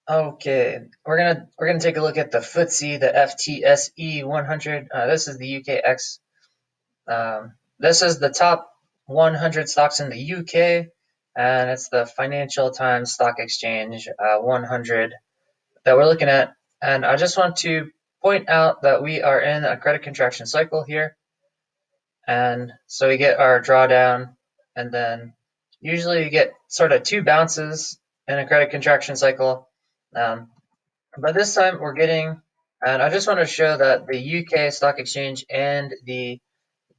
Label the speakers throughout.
Speaker 1: Okay, we're gonna take a look at the FTSE, the FTSE 100. This is the UKX. This is the top 100 stocks in the UK, and it's the Financial Times Stock Exchange 100 that we're looking at. And I just want to point out that we are in a credit contraction cycle here, and so we get our drawdown, and then usually you get sort of two bounces in a credit contraction cycle. Um, But this time we're getting, and I just want to show that the UK Stock Exchange and the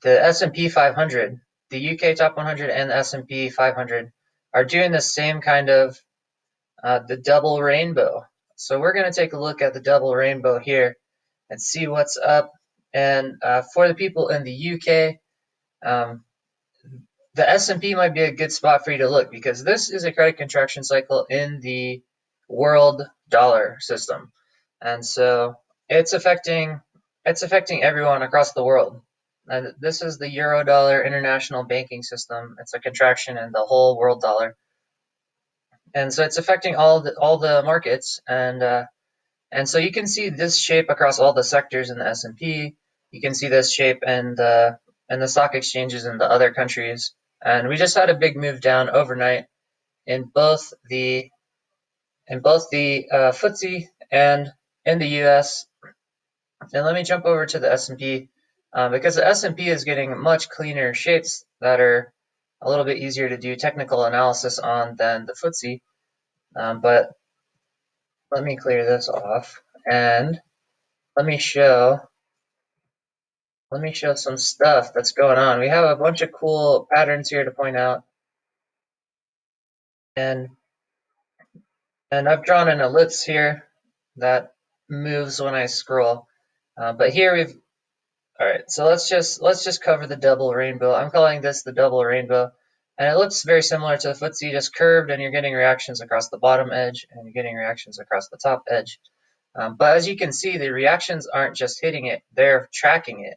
Speaker 1: S&P 500, the UK Top 100 and the S&P 500 are doing the same kind of the double rainbow. So we're going to take a look at the double rainbow here and see what's up. And for the people in the UK, um, the S&P might be a good spot for you to look because this is a credit contraction cycle in the world dollar system. And so it's affecting everyone across the world. And this is the euro dollar international banking system. It's a contraction in the whole world dollar. And so it's affecting all the markets, and so you can see this shape across all the sectors in the S&P. You can see this shape in the stock exchanges in the other countries. And we just had a big move down overnight in both the FTSE and in the US. And let me jump over to the S&P because the S&P is getting much cleaner shapes that are a little bit easier to do technical analysis on than the FTSE. But let me clear this off and let me show let me show some stuff that's going on. We have a bunch of cool patterns here to point out, and I've drawn an ellipse here that moves when I scroll. But here we've all right. So let's just cover the double rainbow. I'm calling this the double rainbow, and it looks very similar to the FTSE, just curved, and you're getting reactions across the bottom edge, and you're getting reactions across the top edge. But as you can see, the reactions aren't just hitting it; they're tracking it.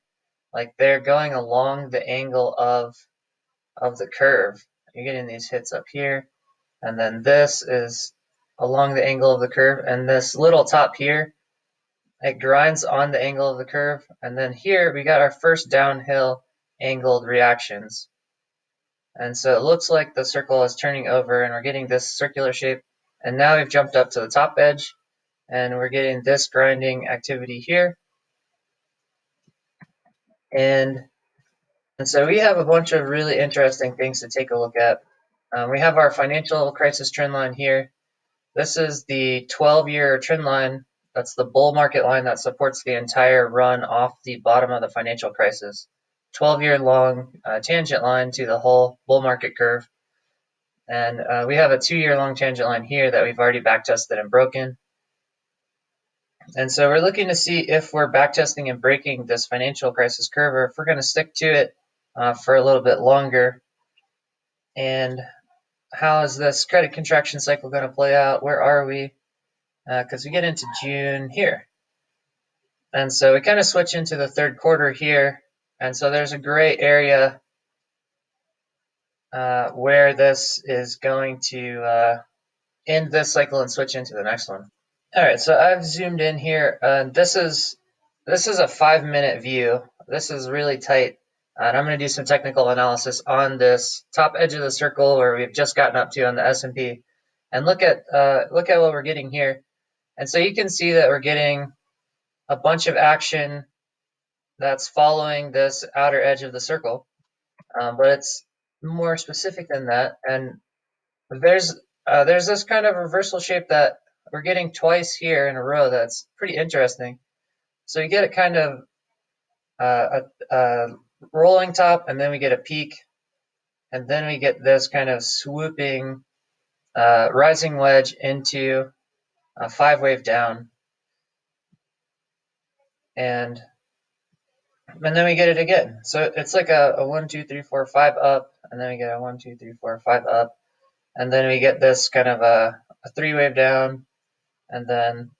Speaker 1: Like they're going along the angle of the curve. You're getting these hits up here, and then this is along the angle of the curve, and this little top here, it grinds on the angle of the curve, and then here we got our first downhill angled reactions. And so it looks like the circle is turning over and we're getting this circular shape, and now we've jumped up to the top edge and we're getting this grinding activity here. And so we have a bunch of really interesting things to take a look at. We have our financial crisis trend line here. This is the 12-year trend line. That's the bull market line that supports the entire run off the bottom of the financial crisis. 12-year long tangent line to the whole bull market curve. And we have a 2-year long tangent line here that we've already backtested and broken. And so we're looking to see if we're backtesting and breaking this financial crisis curve, or if we're going to stick to it for a little bit longer. And how is this credit contraction cycle going to play out? Where are we? Because we get into June here. And so we kind of switch into the third quarter here. And so there's a gray area where this is going to end this cycle and switch into the next one. All right, so I've zoomed in here. This is a 5-minute view. This is really tight. And I'm going to do some technical analysis on this top edge of the circle where we've just gotten up to on the S&P. And look at what we're getting here. And so you can see that we're getting a bunch of action that's following this outer edge of the circle, but it's more specific than that. And there's this kind of reversal shape that we're getting twice here in a row. That's pretty interesting. So you get a kind of a rolling top, and then we get a peak, and then we get this kind of swooping rising wedge into a 5-wave down, and then we get it again. So it's like a 1, 2, 3, 4, 5 up, and then we get a 1, 2, 3, 4, 5 up, and then we get this kind of a 3-wave down, and then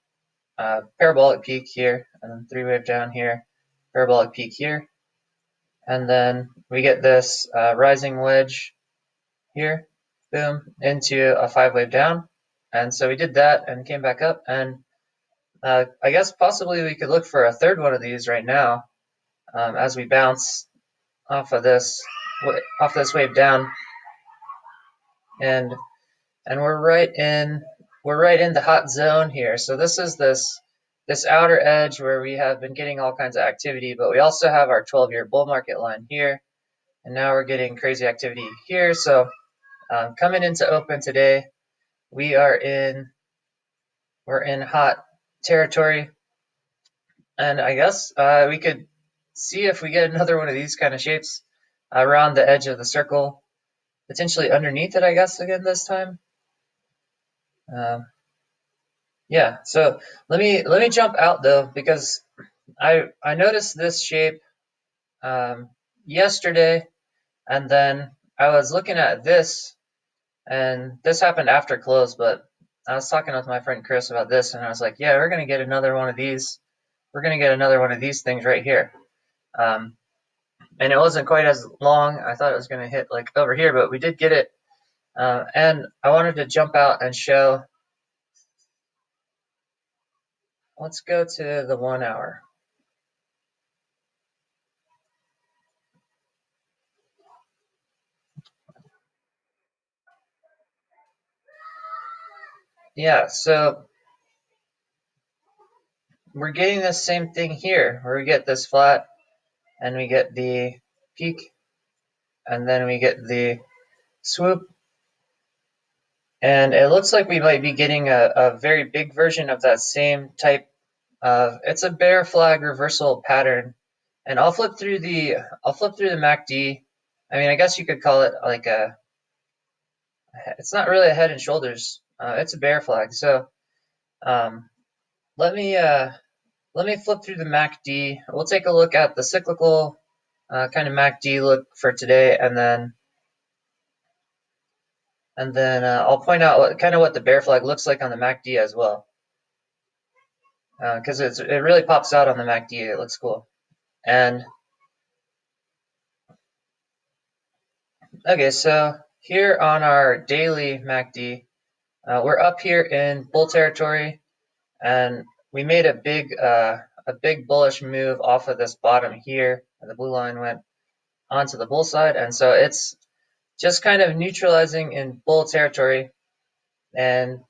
Speaker 1: parabolic peak here, and then 3-wave down here, parabolic peak here, and then we get this rising wedge here, boom, into a 5-wave down, And so we did that and came back up, and I guess possibly we could look for a third one of these right now, as we bounce off of this wave down, and we're right in the hot zone here. So this is this outer edge where we have been getting all kinds of activity, but we also have our 12-year bull market line here, and now we're getting crazy activity here. So coming into open today, we're in hot territory, and I guess we could see if we get another one of these kind of shapes around the edge of the circle, potentially underneath it, I guess, again this time. Yeah, so let me jump out though, because I noticed this shape yesterday, and then I was looking at this, and this happened after close, but I was talking with my friend Chris about this, and I was like, yeah, we're gonna get another one of these. We're gonna get another one of these things right here. And it wasn't quite as long. I thought it was gonna hit like over here, but we did get it. And I wanted to jump out and show. Let's go to the 1 hour. Yeah, so we're getting the same thing here, where we get this flat, and we get the peak, and then we get the swoop. And it looks like we might be getting a very big version of that same type of, it's a bear flag reversal pattern. And I'll flip through the MACD. I mean, I guess you could call it like it's not really a head and shoulders. It's a bear flag. So um, let me flip through the MACD. We'll take a look at the cyclical kind of MACD look for today, and then I'll point out what the bear flag looks like on the MACD as well, because it really pops out on the MACD. It looks cool. And okay, so here on our daily MACD, we're up here in bull territory, and we made a big bullish move off of this bottom here. The blue line went onto the bull side, and so it's just kind of neutralizing in bull territory and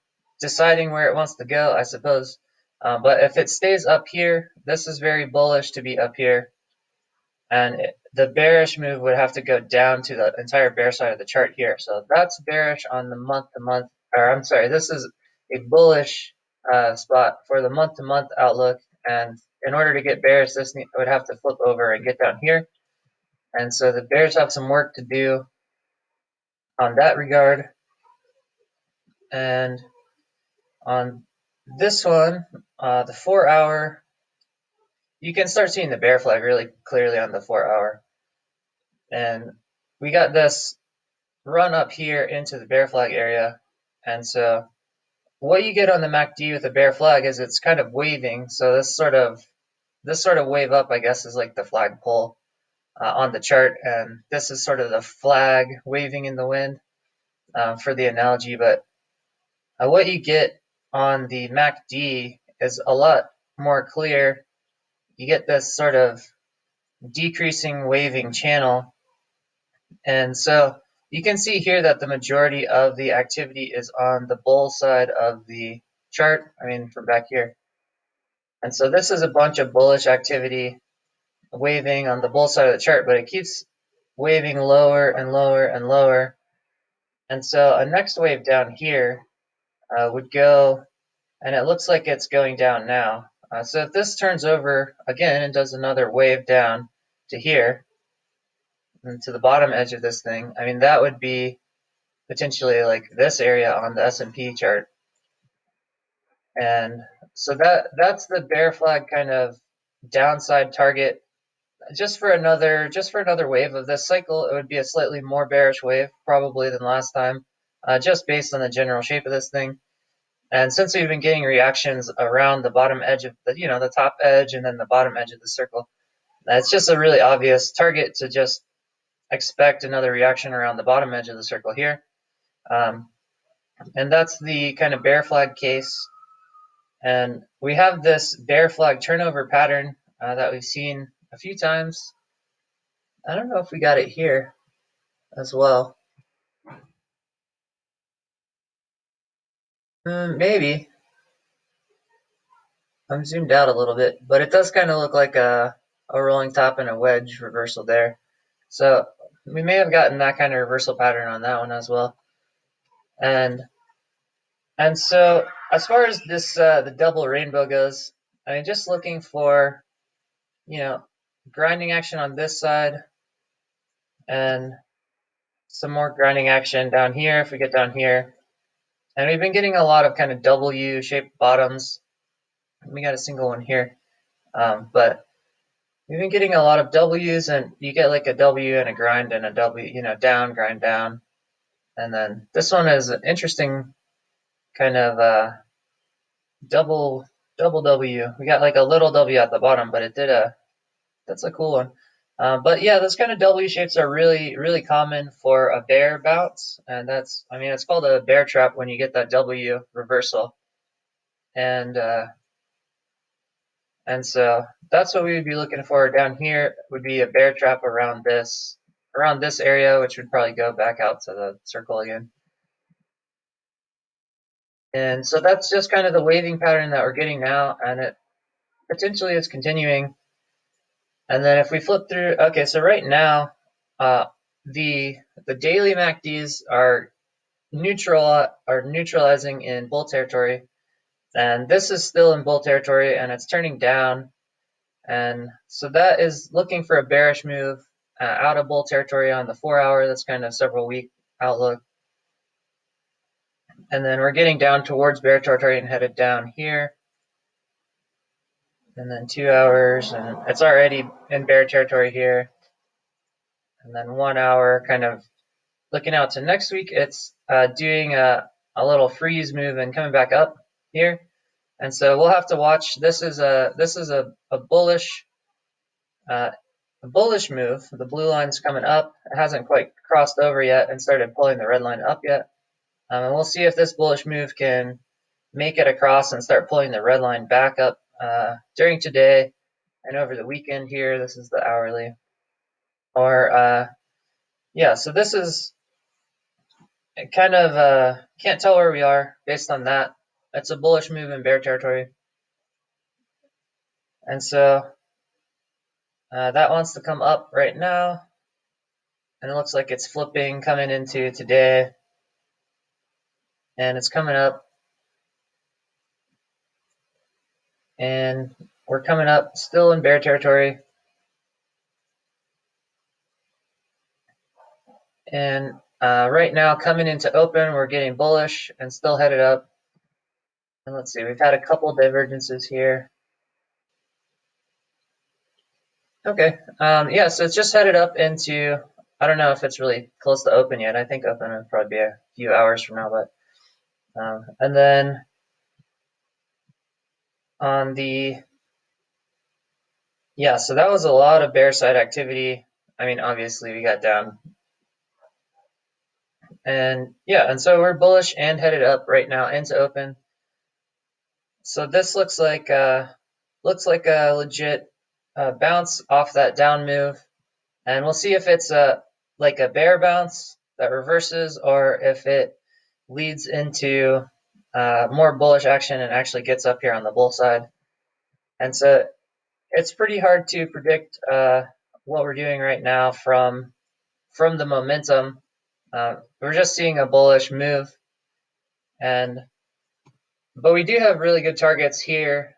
Speaker 1: deciding where it wants to go, I suppose. But if it stays up here, this is very bullish to be up here, and the bearish move would have to go down to the entire bear side of the chart here. So that's bearish on the month-to-month, or I'm sorry, this is a bullish spot for the month-to-month outlook, and in order to get bearish, this would have to flip over and get down here. And so the bears have some work to do on that regard. And on this one, the 4 hour, you can start seeing the bear flag really clearly on the 4 hour. And we got this run up here into the bear flag area. And so what you get on the MACD with the bear flag is it's kind of waving. So this sort of wave up, I guess, is like the flagpole on the chart. And this is sort of the flag waving in the wind for the analogy. But what you get on the MACD is a lot more clear. You get this sort of decreasing waving channel. And so you can see here that the majority of the activity is on the bull side of the chart. I mean, from back here. And so this is a bunch of bullish activity waving on the bull side of the chart, but it keeps waving lower and lower and lower. And so a next wave down here would go, and it looks like it's going down now. So if this turns over again and does another wave down to here, and to the bottom edge of this thing, I mean, that would be potentially like this area on the S&P chart. And so that's the bear flag kind of downside target. Just for another wave of this cycle, it would be a slightly more bearish wave probably than last time, just based on the general shape of this thing. And since we've been getting reactions around the bottom edge of the top edge and then the bottom edge of the circle, it's just a really obvious target to just expect another reaction around the bottom edge of the circle here. and that's the kind of bear flag case. And we have this bear flag turnover pattern that we've seen a few times. I don't know if we got it here as well. Maybe. I'm zoomed out a little bit, but it does kind of look like a rolling top and a wedge reversal there. So we may have gotten that kind of reversal pattern on that one as well. And so as far as this the double rainbow goes, I mean, just looking for, you know, grinding action on this side and some more grinding action down here if we get down here. And we've been getting a lot of kind of W-shaped bottoms. We got a single one here, but we've been getting a lot of W's, and you get like a W and a grind and a W, down, grind down. And then this one is an interesting kind of double W. We got like a little W at the bottom, but that's a cool one. But yeah, those kind of W shapes are really, really common for a bear bounce, and it's called a bear trap when you get that W reversal, and so that's what we would be looking for down here. Would be a bear trap around this area, which would probably go back out to the circle again. And so that's just kind of the waving pattern that we're getting now, and it potentially is continuing. And then if we flip through, okay, so right now, the daily MACDs are neutralizing in bull territory, and this is still in bull territory, and it's turning down, and so that is looking for a bearish move out of bull territory on the 4-hour. That's kind of several week outlook, and then we're getting down towards bear territory and headed down here. And then 2 hours, and it's already in bear territory here. And then 1 hour, kind of looking out to next week, it's doing a little freeze move and coming back up here. And so we'll have to watch. This is a bullish move. The blue line's coming up. It hasn't quite crossed over yet and started pulling the red line up yet. And we'll see if this bullish move can make it across and start pulling the red line back up during today and over the weekend here. This is the hourly. Or yeah, so this is kind of can't tell where we are based on that. It's a bullish move in bear territory, and so that wants to come up right now, and it looks like it's flipping coming into today, and it's coming up, and we're coming up still in bear territory, and right now coming into open, we're getting bullish and still headed up. And let's see, we've had a couple divergences here. Okay, yeah, so it's just headed up into, I don't know if it's really close to open yet. I think open would probably be a few hours from now, but and then on the, yeah, so that was a lot of bear side activity. I mean, obviously we got down, and yeah, and so we're bullish and headed up right now into open. So this looks like a legit bounce off that down move, and we'll see if it's like a bear bounce that reverses, or if it leads into more bullish action and actually gets up here on the bull side. And so it's pretty hard to predict what we're doing right now from the momentum. We're just seeing a bullish move, but we do have really good targets here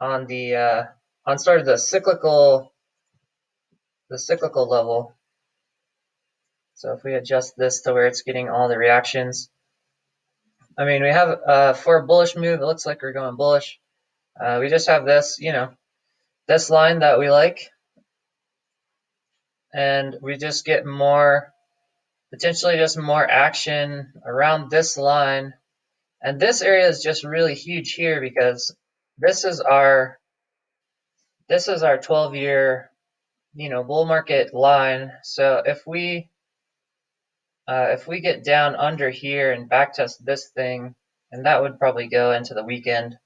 Speaker 1: on the on sort of the cyclical level. So if we adjust this to where it's getting all the reactions, I mean, we have for a bullish move, it looks like we're going bullish. We just have this, this line that we like, and we just get potentially just more action around this line. And this area is just really huge here because this is our 12-year, bull market line. So if we if we get down under here and backtest this thing, and that would probably go into the weekend,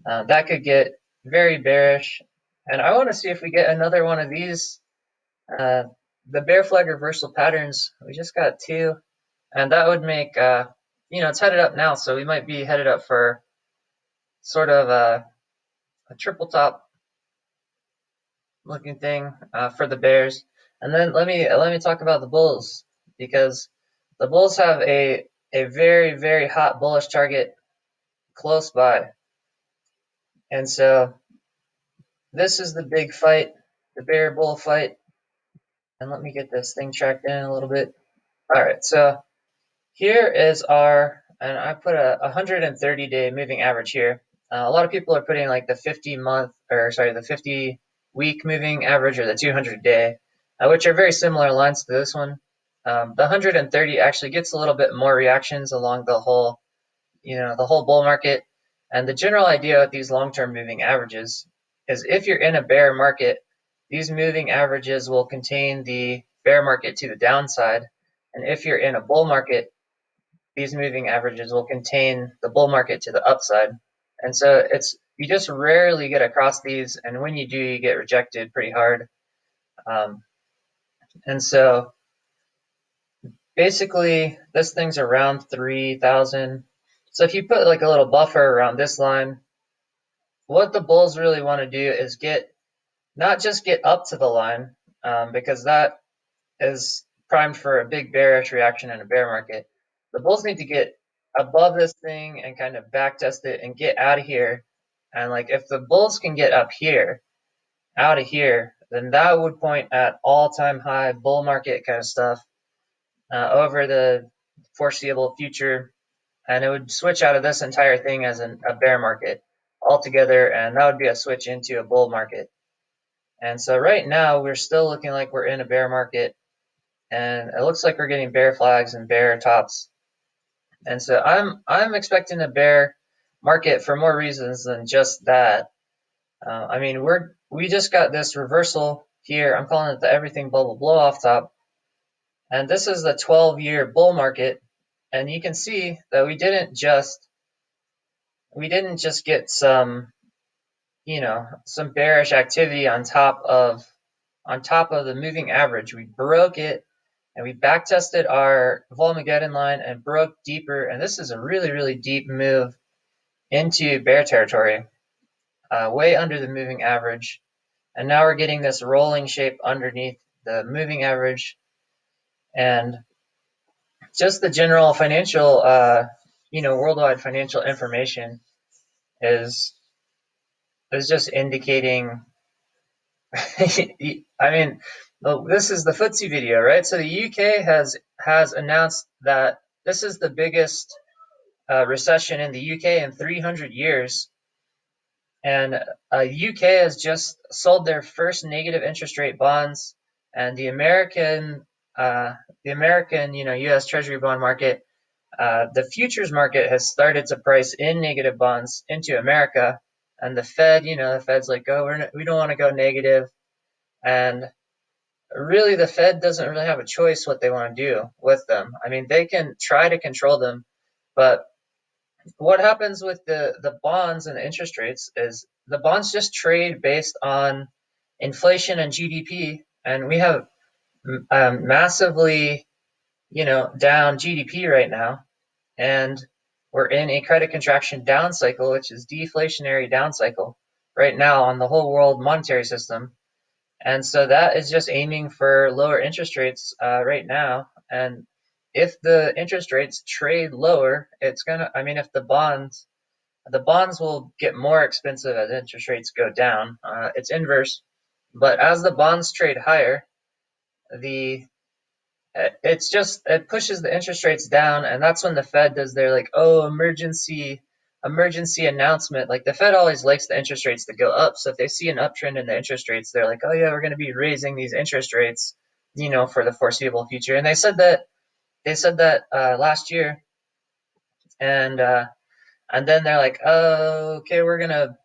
Speaker 1: that could get very bearish. And I want to see if we get another one of these, the bear flag reversal patterns. We just got two, and that would make, it's headed up now, so we might be headed up for sort of a triple top looking thing for the bears. And then let me talk about the bulls, because the bulls have a very, very hot bullish target close by. And so this is the big fight, the bear bull fight. And let me get this thing tracked in a little bit. All right, so here is our, and I put a 130-day moving average here. A lot of people are putting like the 50-week moving average or the 200-day, which are very similar lines to this one. The 130 actually gets a little bit more reactions along the whole bull market. And the general idea with these long-term moving averages is if you're in a bear market, these moving averages will contain the bear market to the downside. And if you're in a bull market, these moving averages will contain the bull market to the upside. And so you just rarely get across these, and when you do, you get rejected pretty hard. And so basically, this thing's around 3,000. So if you put like a little buffer around this line, what the bulls really want to do is not just get up to the line, because that is primed for a big bearish reaction in a bear market. The bulls need to get above this thing and kind of back test it and get out of here. And like if the bulls can get up here, out of here, then that would point at all-time high bull market kind of stuff over the foreseeable future, and it would switch out of this entire thing as a bear market altogether, and that would be a switch into a bull market. And so right now we're still looking like we're in a bear market, and it looks like we're getting bear flags and bear tops. And so I'm expecting a bear market for more reasons than just that. I mean, we just got this reversal here. I'm calling it the everything bubble blow off top, and this is the 12-year bull market. And you can see that we didn't just get some bearish activity on top of the moving average. We broke it, and we back tested our Volmageddon line and broke deeper. And this is a really, really deep move into bear territory, way under the moving average. And now we're getting this rolling shape underneath the moving average. And just the general financial, worldwide financial information is just indicating. I mean, this is the FTSE video, right? So the UK has announced that this is the biggest recession in the UK in 300 years, and UK has just sold their first negative interest rate bonds, and the American, U.S. Treasury bond market, the futures market has started to price in negative bonds into America, and the Fed's like, oh, we don't want to go negative. And really, the Fed doesn't really have a choice what they want to do with them. I mean, they can try to control them, but what happens with the bonds and the interest rates is the bonds just trade based on inflation and GDP, and we have massively, down GDP right now, and we're in a credit contraction down cycle, which is deflationary down cycle right now on the whole world monetary system. And so that is just aiming for lower interest rates right now. And if the interest rates trade lower, if the bonds will get more expensive as interest rates go down. It's inverse. But as the bonds trade higher, it pushes the interest rates down, and that's when the Fed does their emergency announcement. Like the Fed always likes the interest rates to go up, so if they see an uptrend in the interest rates, they're like, oh yeah, we're going to be raising these interest rates, for the foreseeable future. And they said that last year, and then they're like, oh, okay, we're gonna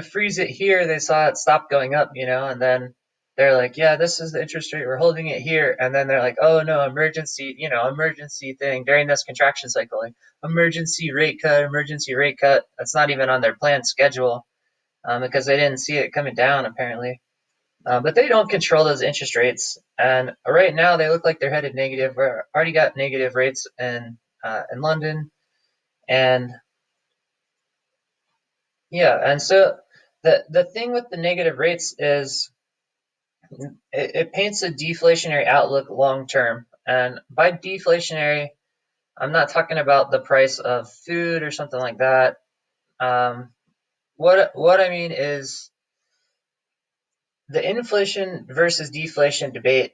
Speaker 1: freeze it here. They saw it stop going up, and then they're like, yeah, this is the interest rate, we're holding it here, and then they're like, oh no, emergency thing during this contraction cycle, like emergency rate cut, emergency rate cut. That's not even on their planned schedule, because they didn't see it coming down apparently. But they don't control those interest rates, and right now they look like they're headed negative. We're already got negative rates in London, and yeah, and so the thing with the negative rates is it paints a deflationary outlook long term. And by deflationary, I'm not talking about the price of food or something like that. Um, what I mean is the inflation versus deflation debate.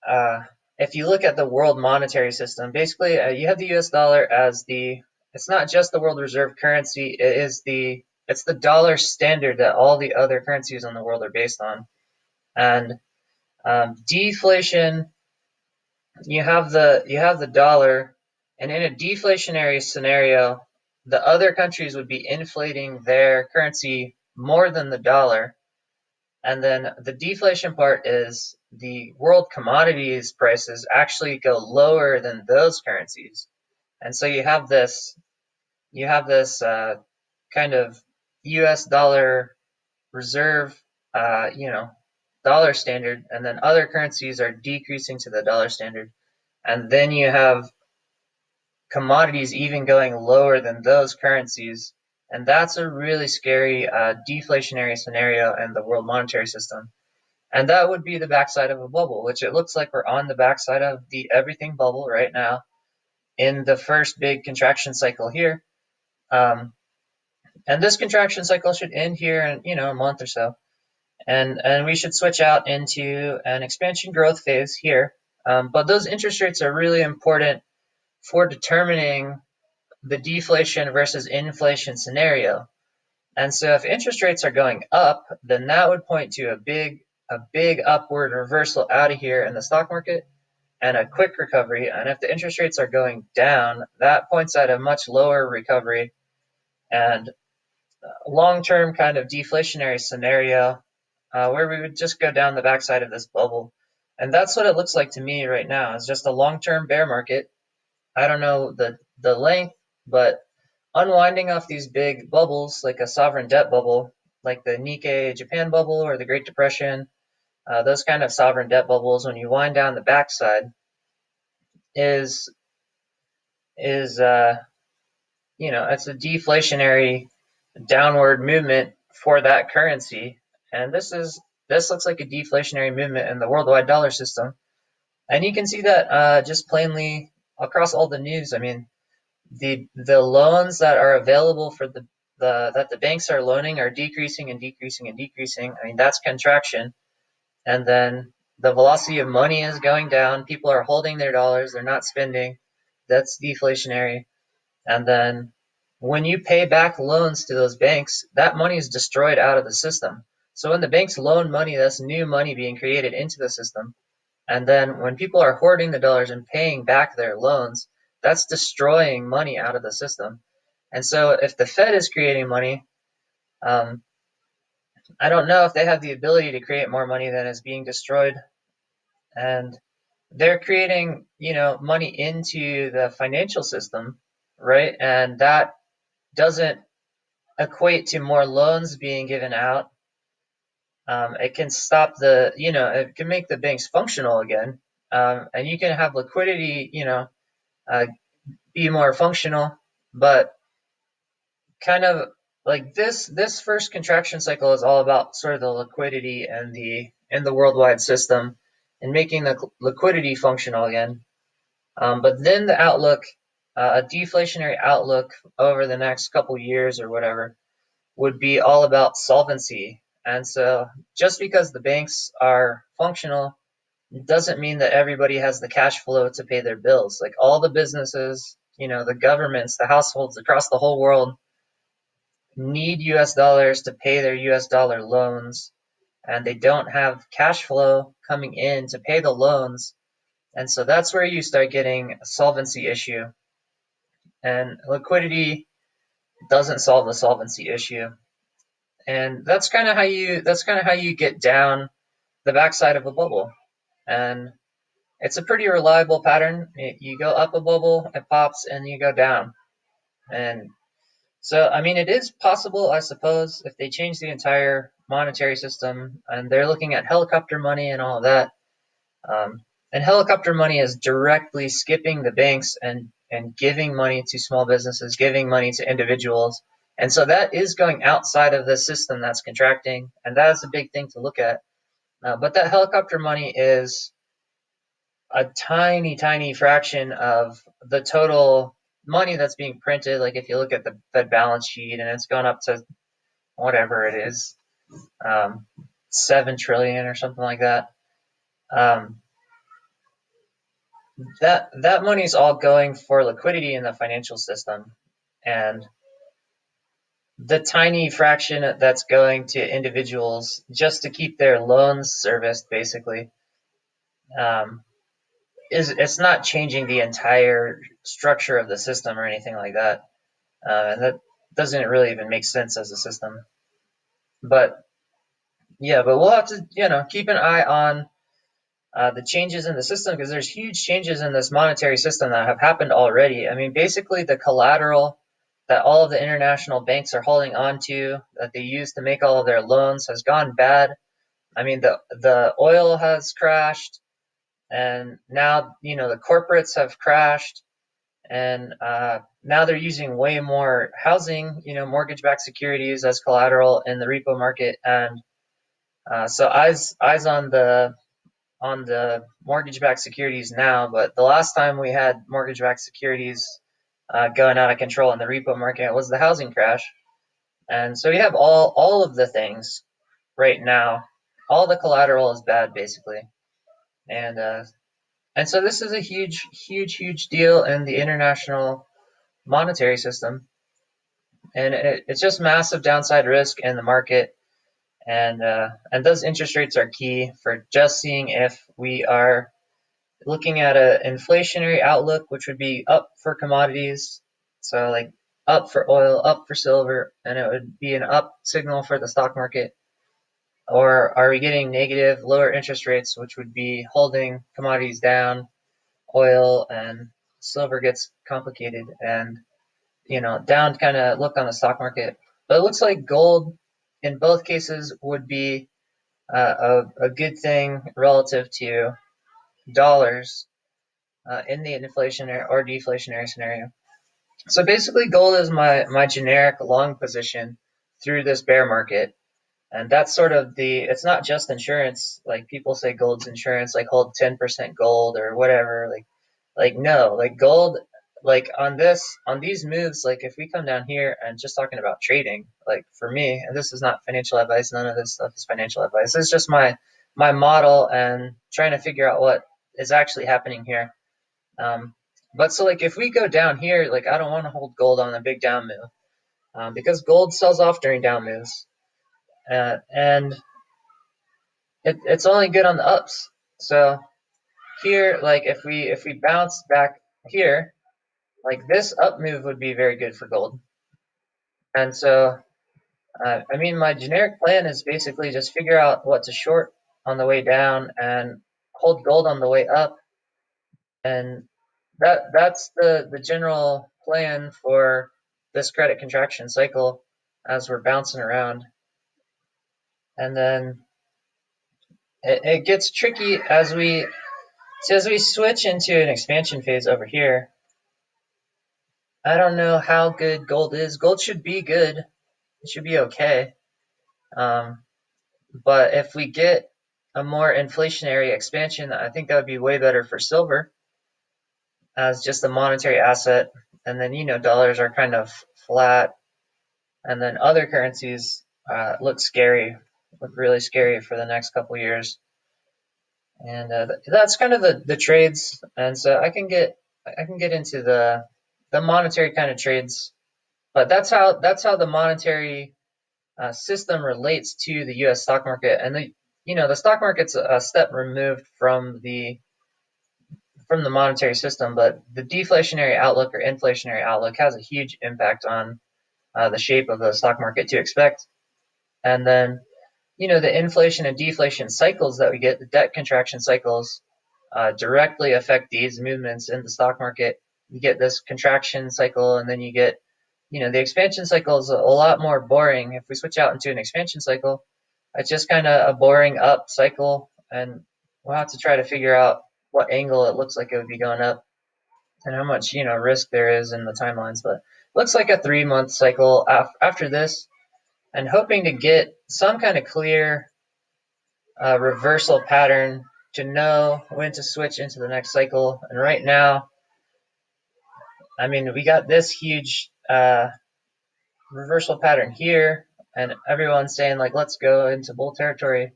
Speaker 1: Uh, if you look at the world monetary system, basically you have the U.S. dollar as the. It's not just the world reserve currency. It's the dollar standard that all the other currencies in the world are based on. And deflation, you have the dollar, and in a deflationary scenario, the other countries would be inflating their currency more than the dollar. And then the deflation part is the world commodities prices actually go lower than those currencies. And so you have this kind of US dollar reserve, uh, you know, dollar standard, and then other currencies are decreasing to the dollar standard. And then you have commodities even going lower than those currencies. And that's a really scary deflationary scenario in the world monetary system. And that would be the backside of a bubble, which it looks like we're on the backside of the everything bubble right now in the first big contraction cycle here. Um, and this contraction cycle should end here in a month or so. And we should switch out into an expansion growth phase here. But those interest rates are really important for determining the deflation versus inflation scenario. And so if interest rates are going up, then that would point to a big upward reversal out of here in the stock market and a quick recovery. And if the interest rates are going down, that points at a much lower recovery and long-term kind of deflationary scenario where we would just go down the backside of this bubble. And that's what it looks like to me right now. It's just a long-term bear market. I don't know the length, but unwinding off these big bubbles like a sovereign debt bubble, like the Nikkei Japan bubble or the Great Depression, those kind of sovereign debt bubbles, when you wind down the backside, is is it's a deflationary downward movement for that currency, and this looks like a deflationary movement in the worldwide dollar system, and you can see that just plainly across all the news. I mean, the loans that are available for the that the banks are loaning are decreasing and decreasing and decreasing. I mean, that's contraction. And then the velocity of money is going down. People are holding their dollars, they're not spending. That's deflationary. And then when you pay back loans to those banks, that money is destroyed out of the system. So when the banks loan money, that's new money being created into the system. And then when people are hoarding the dollars and paying back their loans, that's destroying money out of the system. And so if the Fed is creating money, um, I don't know if they have the ability to create more money than is being destroyed. And they're creating, money into the financial system, right? And that doesn't equate to more loans being given out. It can stop it can make the banks functional again. And you can have liquidity, uh, be more functional, but kind of like this first contraction cycle is all about sort of the liquidity and the worldwide system and making the liquidity functional again. But then the outlook, a deflationary outlook over the next couple years or whatever, would be all about solvency. And so just because the banks are functional doesn't mean that everybody has the cash flow to pay their bills. Like all the businesses, the governments, the households across the whole world need US dollars to pay their US dollar loans, and they don't have cash flow coming in to pay the loans. And so that's where you start getting a solvency issue. And liquidity doesn't solve the solvency issue. And that's kind of how you get down the backside of a bubble, and it's a pretty reliable pattern. You go up a bubble, it pops, and you go down. And so, I mean, it is possible, I suppose, if they change the entire monetary system, and they're looking at helicopter money and all of that. Um, and helicopter money is directly skipping the banks and giving money to small businesses, giving money to individuals. And so that is going outside of the system that's contracting, and that is a big thing to look at. But that helicopter money is a tiny, tiny fraction of the total money that's being printed. Like if you look at the Fed balance sheet, and it's gone up to whatever it is, 7 trillion or something like that. Um, that money is all going for liquidity in the financial system, and the tiny fraction that's going to individuals just to keep their loans serviced, basically, um, it's not changing the entire structure of the system or anything like that. And that doesn't really even make sense as a system. But yeah, but we'll have to, keep an eye on the changes in the system, because there's huge changes in this monetary system that have happened already. I mean, basically the collateral that all of the international banks are holding on to, that they use to make all of their loans, has gone bad. I mean, the oil has crashed, and now, the corporates have crashed, and now they're using way more housing, mortgage-backed securities as collateral in the repo market. And so eyes on the mortgage-backed securities now, but the last time we had mortgage-backed securities going out of control in the repo market was the housing crash. And so you have all of the things right now. All the collateral is bad, basically. And so this is a huge, huge, huge deal in the international monetary system, and it's just massive downside risk in the market. And those interest rates are key for just seeing if we are looking at an inflationary outlook, which would be up for commodities, so like up for oil, up for silver, and it would be an up signal for the stock market. Or are we getting negative, lower interest rates, which would be holding commodities down, oil and silver gets complicated, and down kind of look on the stock market. But it looks like gold in both cases would be a good thing relative to dollars in the inflationary or deflationary scenario. So basically, gold is my generic long position through this bear market. And that's sort of it's not just insurance. Like people say gold's insurance, like hold 10% gold or whatever. Like no, like gold, like on these moves, like if we come down here and just talking about trading, like for me, and this is not financial advice, none of this stuff is financial advice. It's just my model and trying to figure out what is actually happening here. But so like if we go down here, like I don't want to hold gold on a big down move, because gold sells off during down moves. And it's only good on the ups. So here, like if we bounce back here, like this up move would be very good for gold. And so, I mean, my generic plan is basically just figure out what to short on the way down and hold gold on the way up. And that's the general plan for this credit contraction cycle as we're bouncing around. And then it gets tricky as we switch into an expansion phase over here. I don't know how good gold is. Gold should be good. It should be okay. But if we get a more inflationary expansion, I think that would be way better for silver as just a monetary asset. And then, dollars are kind of flat. And then other currencies look really scary for the next couple of years. And that's kind of the trades. And so I can get into the monetary kind of trades, but that's how the monetary system relates to the U.S. stock market. And the stock market's a step removed from the monetary system, but the deflationary outlook or inflationary outlook has a huge impact on the shape of the stock market to expect. And then the inflation and deflation cycles that we get, the debt contraction cycles, directly affect these movements in the stock market. You get this contraction cycle, and then you get, the expansion cycle is a lot more boring. If we switch out into an expansion cycle, it's just kind of a boring up cycle, and we'll have to try to figure out what angle it looks like it would be going up and how much, risk there is in the timelines. But looks like a 3-month cycle after this, and hoping to get some kind of clear reversal pattern to know when to switch into the next cycle. And right now, we got this huge reversal pattern here, and everyone's saying like, let's go into bull territory,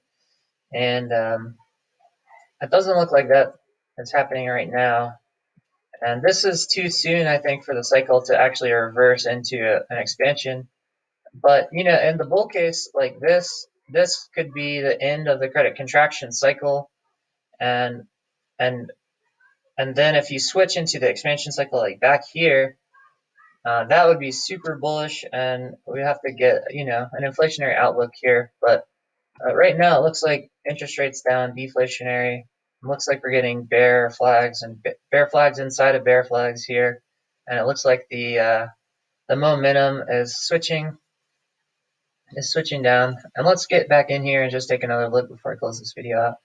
Speaker 1: and it doesn't look like that is happening right now. And this is too soon, I think, for the cycle to actually reverse into an expansion. But in the bull case, like this could be the end of the credit contraction cycle, and and and then if you switch into the expansion cycle, like back here, that would be super bullish, and we have to get an inflationary outlook here. But right now, it looks like interest rates down, deflationary. It looks like we're getting bear flags and bear flags inside of bear flags here, and it looks like the momentum is switching down. And let's get back in here and just take another look before I close this video out.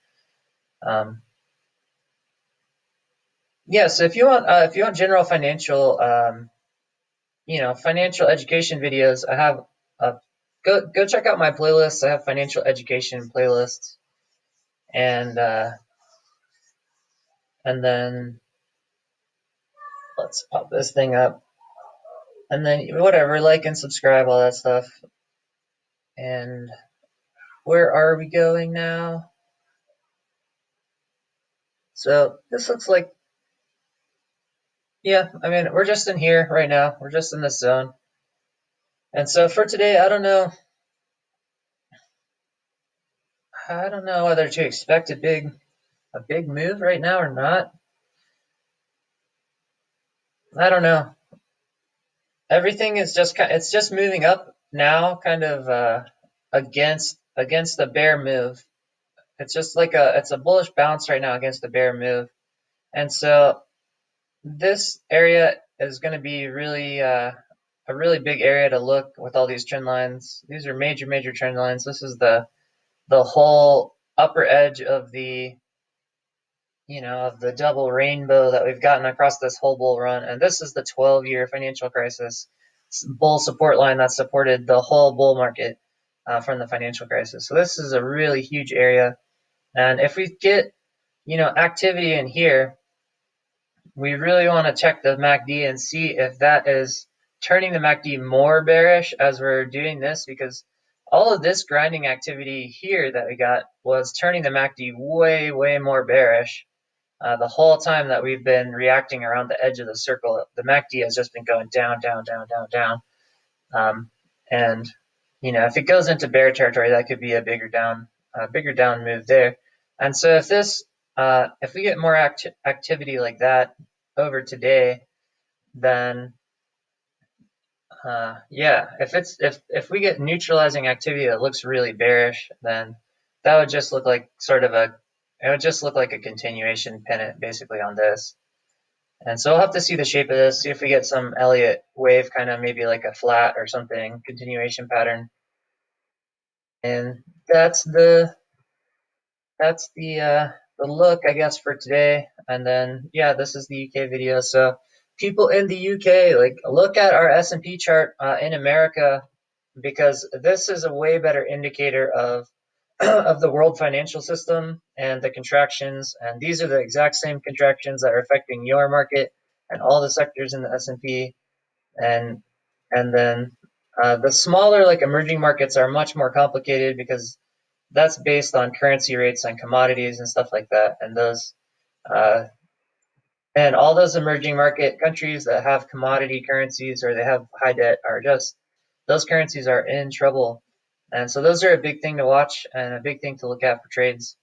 Speaker 1: So if you want general financial financial education videos, I have go check out my playlists. I have financial education playlists, and then let's pop this thing up, and then whatever, like and subscribe, all that stuff. And where are we going now? So this looks like, we're just in here right now. We're just in this zone. And so for today, I don't know whether to expect a big move right now or not. I don't know. Everything is just moving up now, kind of against the bear move. It's just like it's a bullish bounce right now against the bear move. And so this area is going to be really a really big area to look with all these trend lines. These are major trend lines. This is the whole upper edge of the of the double rainbow that we've gotten across this whole bull run. And this is the 12-year financial crisis bull support line that supported the whole bull market from the financial crisis. So this is a really huge area. And if we get, activity in here, we really want to check the MACD and see if that is turning the MACD more bearish as we're doing this, because all of this grinding activity here that we got was turning the MACD way more bearish. The whole time that we've been reacting around the edge of the circle, the MACD has just been going down. And if it goes into bear territory, that could be a bigger down move there. And so if we get more activity like that over today, then if we get neutralizing activity that looks really bearish, then that would just look like a continuation pennant basically on this. And so we'll have to see the shape of this, see if we get some Elliott wave, kind of maybe like a flat or something, continuation pattern. And that's the look, I guess, for today. And then this is the UK video. So people in the UK, like, look at our S&P chart in America, because this is a way better indicator of the world financial system and the contractions. And these are the exact same contractions that are affecting your market and all the sectors in the S&P. And then the smaller, like, emerging markets are much more complicated, because that's based on currency rates and commodities and stuff like that. And all those emerging market countries that have commodity currencies or they have high debt those currencies are in trouble. And so those are a big thing to watch, and a big thing to look at for trades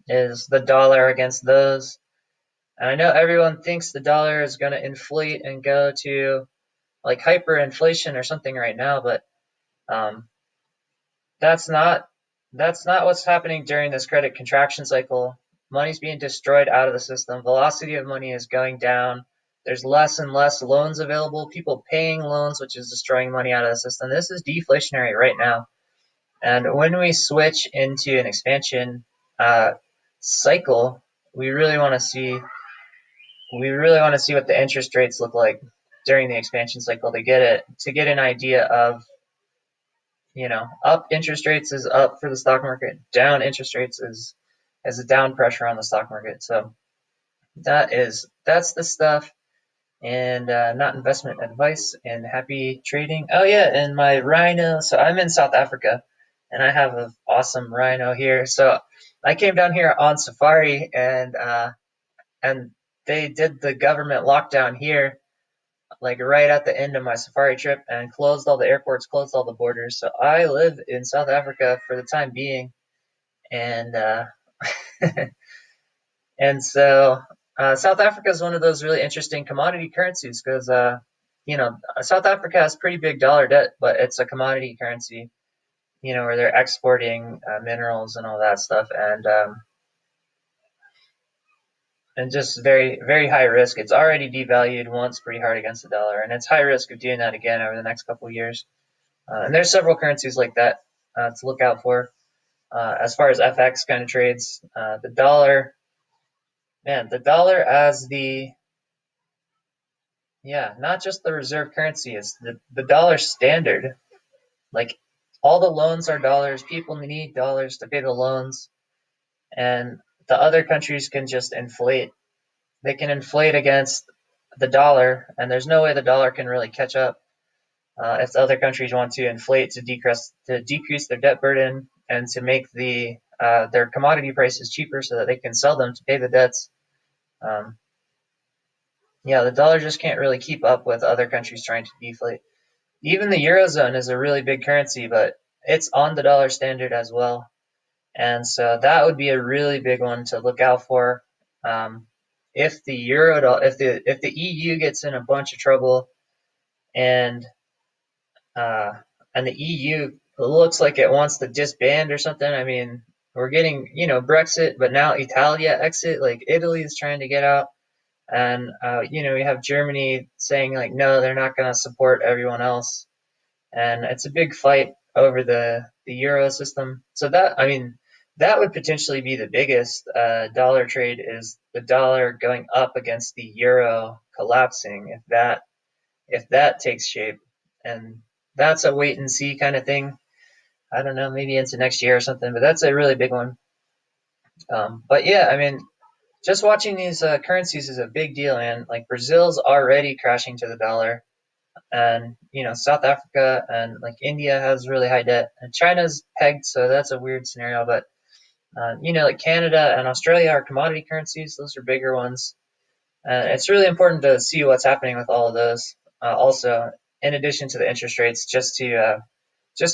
Speaker 1: is the dollar against those. And I know everyone thinks the dollar is going to inflate and go to like hyperinflation or something right now, but that's not that's not what's happening during this credit contraction cycle. Money's being destroyed out of the system. Velocity of money is going down. There's less and less loans available. People paying loans, which is destroying money out of the system. This is deflationary right now. And when we switch into an expansion cycle, we really want to see what the interest rates look like during the expansion cycle to get an idea of, up interest rates is up for the stock market, down interest rates is a down pressure on the stock market. So that's the stuff, and not investment advice, and happy trading. Oh yeah, and my rhino. So I'm in South Africa, and I have an awesome rhino here. So I came down here on safari, and they did the government lockdown here, like right at the end of my safari trip, and closed all the airports, closed all the borders. So I live in South Africa for the time being, and and so South Africa is one of those really interesting commodity currencies because South Africa has pretty big dollar debt, but it's a commodity currency, where they're exporting minerals and all that stuff, and just very, very high risk. It's already devalued once pretty hard against the dollar, and it's high risk of doing that again over the next couple of years. And there's several currencies like that to look out for. As far as FX kind of trades, the dollar, man, the dollar as not just the reserve currency, is the dollar standard. Like, all the loans are dollars. People need dollars to pay the loans, and the other countries can just inflate. They can inflate against the dollar, and there's no way the dollar can really catch up. If the other countries want to inflate to decrease their debt burden and to make their commodity prices cheaper so that they can sell them to pay the debts, the dollar just can't really keep up with other countries trying to deflate. Even the eurozone is a really big currency, but it's on the dollar standard as well, and so that would be a really big one to look out for. If the if the EU gets in a bunch of trouble, and uh, and the EU looks like it wants to disband or something. I mean, we're getting, Brexit, but now Italia exit. Like, Italy is trying to get out, and we have Germany saying, like, no, they're not going to support everyone else, and it's a big fight over the euro system. So that would potentially be the biggest dollar trade, is the dollar going up against the euro collapsing, if that takes shape. And that's a wait and see kind of thing. I don't know, maybe into next year or something, but that's a really big one. But yeah, I mean, just watching these currencies is a big deal, man. Like, Brazil's already crashing to the dollar, and South Africa and like India has really high debt, and China's pegged, so that's a weird scenario. But like Canada and Australia are commodity currencies; those are bigger ones. It's really important to see what's happening with all of those. Also, in addition to the interest rates, just to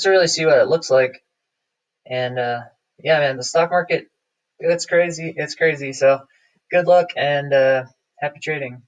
Speaker 1: really see what it looks like. And yeah, man, the stock market, it's crazy. It's crazy. So good luck, and happy trading.